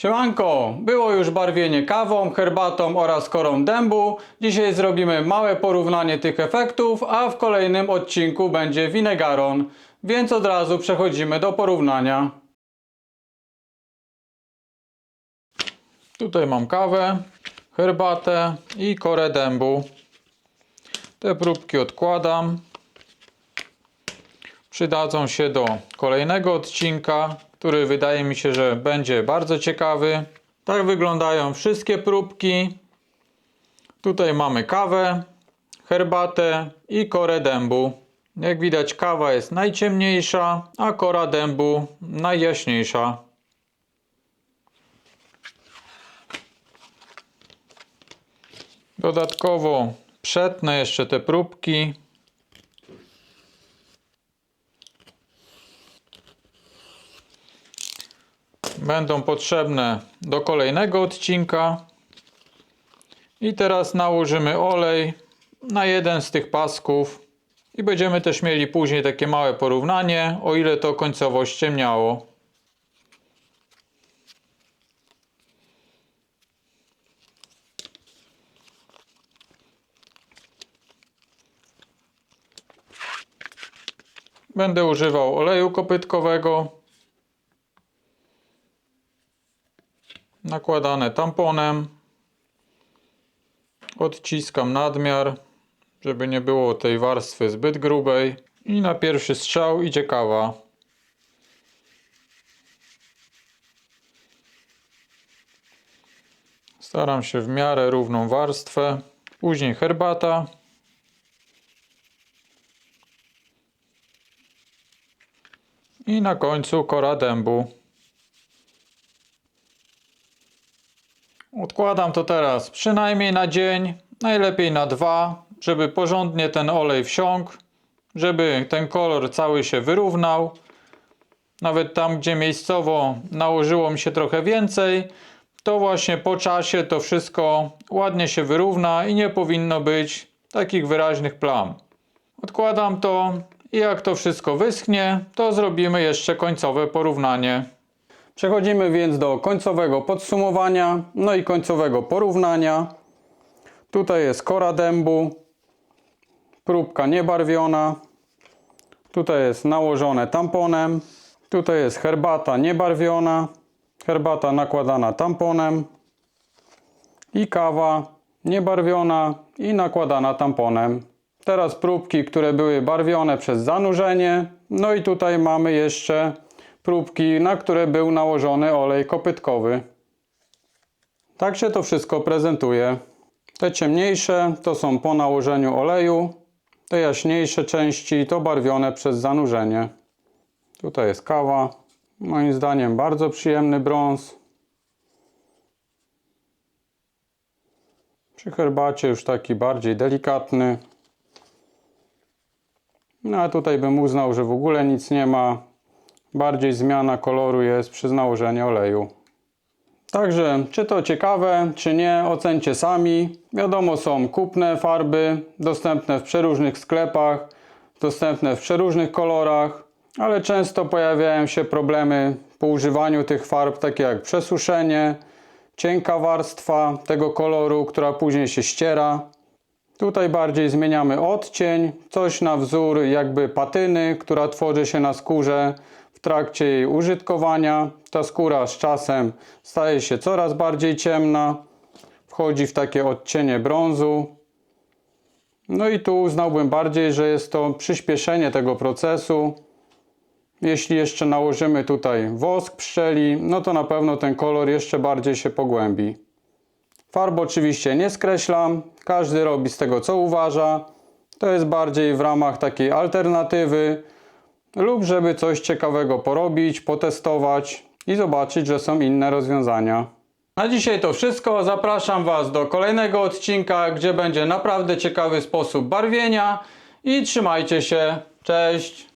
Siemanko, było już barwienie kawą, herbatą oraz korą dębu. Dzisiaj zrobimy małe porównanie tych efektów, a w kolejnym odcinku będzie winegaron. Więc od razu przechodzimy do porównania. Tutaj mam kawę, herbatę i korę dębu. Te próbki odkładam. Przydadzą się do kolejnego odcinka, który wydaje mi się, że będzie bardzo ciekawy. Tak wyglądają wszystkie próbki. Tutaj mamy kawę, herbatę i korę dębu. Jak widać, kawa jest najciemniejsza, a kora dębu najjaśniejsza. Dodatkowo przetnę jeszcze te próbki. Będą potrzebne do kolejnego odcinka. I teraz nałożymy olej na jeden z tych pasków. I będziemy też mieli później takie małe porównanie, o ile to końcowo ściemniało. Będę używał oleju kopytkowego. Nakładane tamponem. Odciskam nadmiar, żeby nie było tej warstwy zbyt grubej. I na pierwszy strzał idzie kawa. Staram się w miarę równą warstwę. Później herbata. I na końcu kora dębu. Odkładam to teraz przynajmniej na dzień, najlepiej na 2, żeby porządnie ten olej wsiąkł, żeby ten kolor cały się wyrównał. Nawet tam, gdzie miejscowo nałożyło mi się trochę więcej, to właśnie po czasie to wszystko ładnie się wyrówna i nie powinno być takich wyraźnych plam. Odkładam to i jak to wszystko wyschnie, to zrobimy jeszcze końcowe porównanie. Przechodzimy więc do końcowego podsumowania, no i końcowego porównania. Tutaj jest kora dębu, próbka niebarwiona. Tutaj jest nałożone tamponem. Tutaj jest herbata niebarwiona, herbata nakładana tamponem. I kawa niebarwiona i nakładana tamponem. Teraz próbki, które były barwione przez zanurzenie. No i tutaj mamy jeszcze próbki, na które był nałożony olej kopytkowy. Tak się to wszystko prezentuje. Te ciemniejsze to są po nałożeniu oleju. Te jaśniejsze części to barwione przez zanurzenie. Tutaj jest kawa. Moim zdaniem bardzo przyjemny brąz. Przy herbacie już taki bardziej delikatny. No a tutaj bym uznał, że w ogóle nic nie ma. Bardziej zmiana koloru jest przy nałożeniu oleju. Także, czy to ciekawe, czy nie, ocencie sami. Wiadomo, są kupne farby, dostępne w przeróżnych sklepach, dostępne w przeróżnych kolorach, ale często pojawiają się problemy po używaniu tych farb, takie jak przesuszenie, cienka warstwa tego koloru, która później się ściera. Tutaj bardziej zmieniamy odcień, coś na wzór jakby patyny, która tworzy się na skórze w trakcie jej użytkowania. Ta skóra z czasem staje się coraz bardziej ciemna, wchodzi w takie odcienie brązu. No i tu uznałbym bardziej, że jest to przyspieszenie tego procesu. Jeśli jeszcze nałożymy tutaj wosk pszczeli, no to na pewno ten kolor jeszcze bardziej się pogłębi. Farb oczywiście nie skreślam, każdy robi z tego co uważa. To jest bardziej w ramach takiej alternatywy lub żeby coś ciekawego porobić, potestować i zobaczyć, że są inne rozwiązania. Na dzisiaj to wszystko. Zapraszam Was do kolejnego odcinka, gdzie będzie naprawdę ciekawy sposób barwienia i trzymajcie się. Cześć!